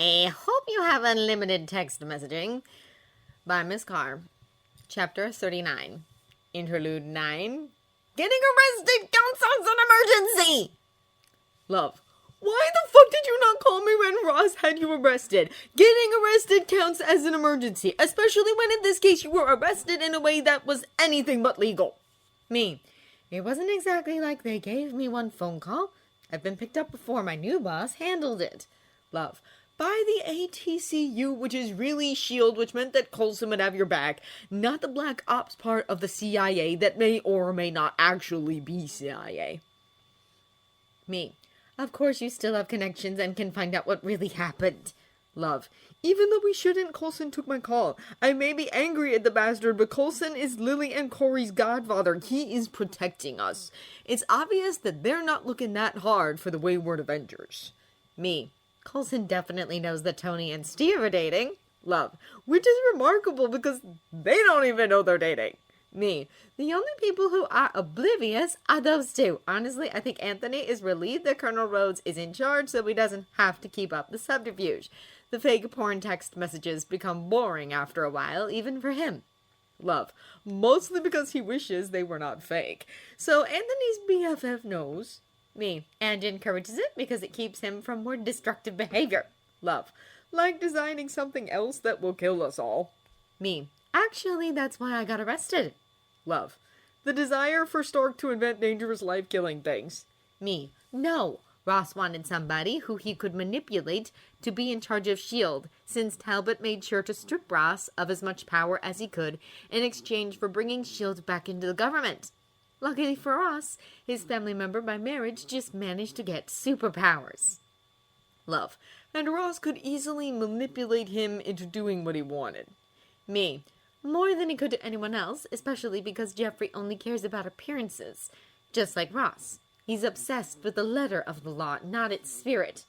I hope you have unlimited text messaging. By Miss Carr. Chapter 39. Interlude 9. Getting arrested counts as an emergency! Love. Why the fuck did you not call me when Ross had you arrested? Getting arrested counts as an emergency, especially when in this case you were arrested in a way that was anything but legal. Me. It wasn't exactly like they gave me one phone call. I've been picked up before. My new boss handled it. Love. By the ATCU, which is really S.H.I.E.L.D., which meant that Coulson would have your back, not the Black Ops part of the CIA that may or may not actually be CIA. Me. Of course you still have connections and can find out what really happened. Love. Even though we shouldn't, Coulson took my call. I may be angry at the bastard, but Coulson is Lily and Corey's godfather. He is protecting us. It's obvious that they're not looking that hard for the Wayward Avengers. Me. Coulson definitely knows that Tony and Steve are dating. Love. Which is remarkable because they don't even know they're dating. Me. The only people who are oblivious are those two. Honestly, I think Anthony is relieved that Colonel Rhodes is in charge so he doesn't have to keep up the subterfuge. The fake porn text messages become boring after a while, even for him. Love. Mostly because he wishes they were not fake. So Anthony's BFF knows. Me. And encourages it because it keeps him from more destructive behavior. Love. Like designing something else that will kill us all. Me. Actually, that's why I got arrested. Love. The desire for Stark to invent dangerous life-killing things. Me. No. Ross wanted somebody who he could manipulate to be in charge of S.H.I.E.L.D., since Talbot made sure to strip Ross of as much power as he could in exchange for bringing S.H.I.E.L.D. back into the government. Luckily for Ross, his family member by marriage just managed to get superpowers. Love. And Ross could easily manipulate him into doing what he wanted. Me. More than he could to anyone else, especially because Jeffrey only cares about appearances. Just like Ross. He's obsessed with the letter of the law, not its spirit.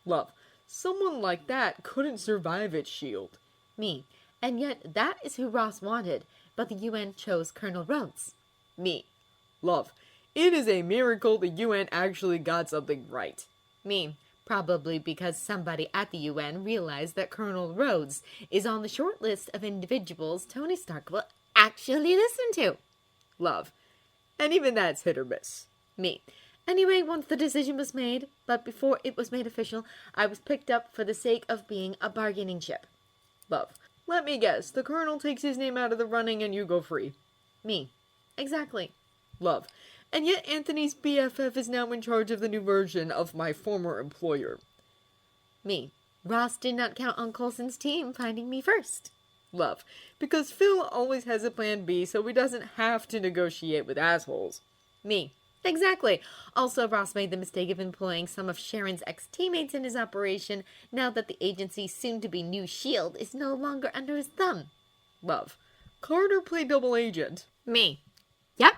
Love. Someone like that couldn't survive at S.H.I.E.L.D. Me. And yet that is who Ross wanted, but the UN chose Colonel Rhodes. Me. Love. It is a miracle the UN actually got something right. Me. Probably because somebody at the UN realized that Colonel Rhodes is on the short list of individuals Tony Stark will actually listen to. Love. And even that's hit or miss. Me. Anyway, once the decision was made, but before it was made official, I was picked up for the sake of being a bargaining chip. Love. Let me guess, the Colonel takes his name out of the running and you go free. Me. Exactly. Love. And yet Anthony's BFF is now in charge of the new version of my former employer. Me. Ross did not count on Coulson's team finding me first. Love. Because Phil always has a plan B so he doesn't have to negotiate with assholes. Me. Exactly. Also, Ross made the mistake of employing some of Sharon's ex-teammates in his operation now that the agency's soon-to-be new S.H.I.E.L.D. is no longer under his thumb. Love. Carter played double agent. Me. Yep.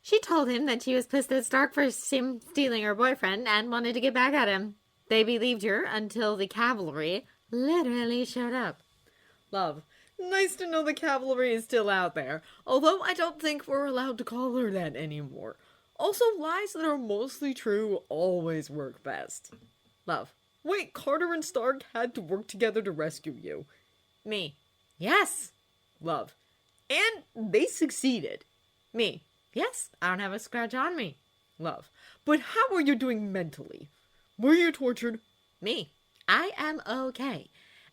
She told him that she was pissed at Stark for him stealing her boyfriend and wanted to get back at him. They believed her until the cavalry literally showed up. Love. Nice to know the cavalry is still out there, although I don't think we're allowed to call her that anymore. Also, lies that are mostly true always work best. Love. Wait, Carter and Stark had to work together to rescue you. Me. Yes. Love. And they succeeded. Me. Yes, I don't have a scratch on me. Love. But how are you doing mentally? Were you tortured? Me. I am okay.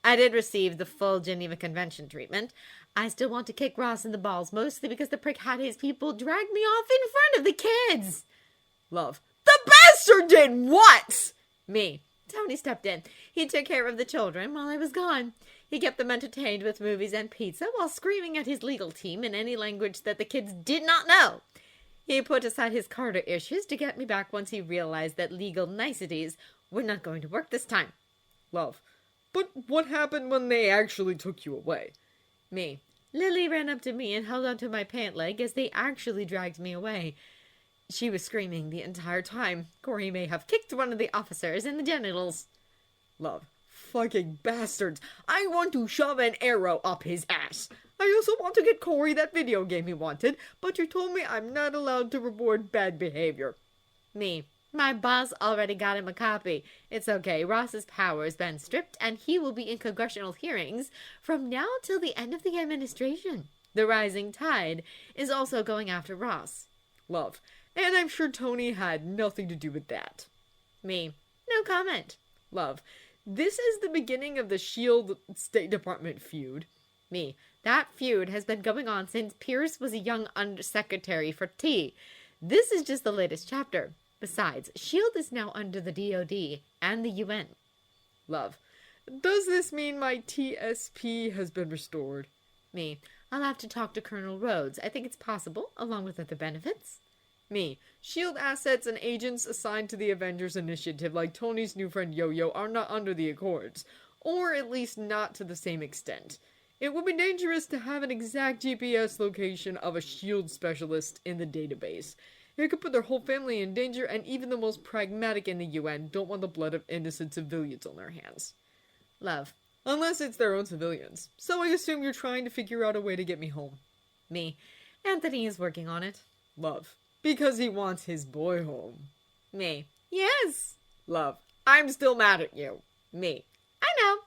I did receive the full Geneva Convention treatment. I still want to kick Ross in the balls, mostly because the prick had his people drag me off in front of the kids. Love. The bastard did what? Me. Tony stepped in. He took care of the children while I was gone. He kept them entertained with movies and pizza while screaming at his legal team in any language that the kids did not know. He put aside his Carter issues to get me back once he realized that legal niceties were not going to work this time. Love. But what happened when they actually took you away? Me. Lily ran up to me and held onto my pant leg as they actually dragged me away. She was screaming the entire time. Corey may have kicked one of the officers in the genitals. Love. Fucking bastards. I want to shove an arrow up his ass. I also want to get Corey that video game he wanted, but you told me I'm not allowed to reward bad behavior. Me. My boss already got him a copy. It's okay. Ross's power has been stripped, and he will be in congressional hearings from now till the end of the administration. The rising tide is also going after Ross. Love. And I'm sure Tony had nothing to do with that. Me. No comment. Love. This is the beginning of the S.H.I.E.L.D. State Department feud. Me. That feud has been going on since Pierce was a young undersecretary for T. This is just the latest chapter. Besides, S.H.I.E.L.D. is now under the DoD and the UN. Love. Does this mean my TSP has been restored? Me. I'll have to talk to Colonel Rhodes. I think it's possible, along with other benefits. Me. S.H.I.E.L.D. assets and agents assigned to the Avengers Initiative, like Tony's new friend Yo-Yo, are not under the Accords. Or at least not to the same extent. It would be dangerous to have an exact GPS location of a S.H.I.E.L.D. specialist in the database. It could put their whole family in danger, and even the most pragmatic in the UN don't want the blood of innocent civilians on their hands. Love. Unless it's their own civilians. So I assume you're trying to figure out a way to get me home. Me. Anthony is working on it. Love. Because he wants his boy home. Me. Yes. Love. I'm still mad at you. Me. I know.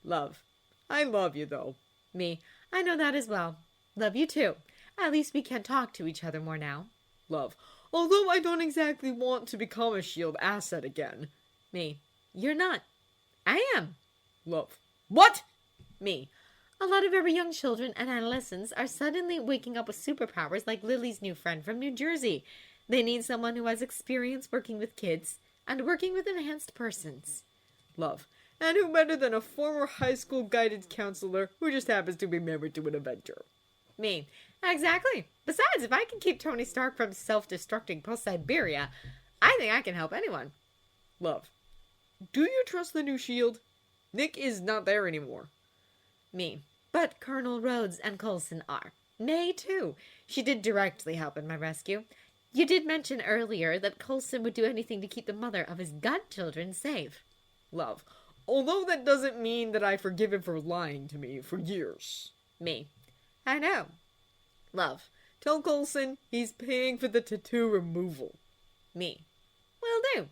Love. I love you, though. Me. I know that as well. Love you too. At least we can talk to each other more now. Love. Although I don't exactly want to become a S.H.I.E.L.D. asset again. Me. You're not. I am. Love. What? Me. A lot of very young children and adolescents are suddenly waking up with superpowers like Lily's new friend from New Jersey. They need someone who has experience working with kids and working with enhanced persons. Love. And who better than a former high school guidance counselor who just happens to be married to an Avenger? Me. Exactly. Besides, if I can keep Tony Stark from self-destructing post-Siberia, I think I can help anyone. Love. Do you trust the new S.H.I.E.L.D.? Nick is not there anymore. Me. But Colonel Rhodes and Coulson are. May, too. She did directly help in my rescue. You did mention earlier that Coulson would do anything to keep the mother of his godchildren safe. Love. Although that doesn't mean that I forgive him for lying to me for years. Me. I know. Love. Tell Coulson he's paying for the tattoo removal. Me. Will do.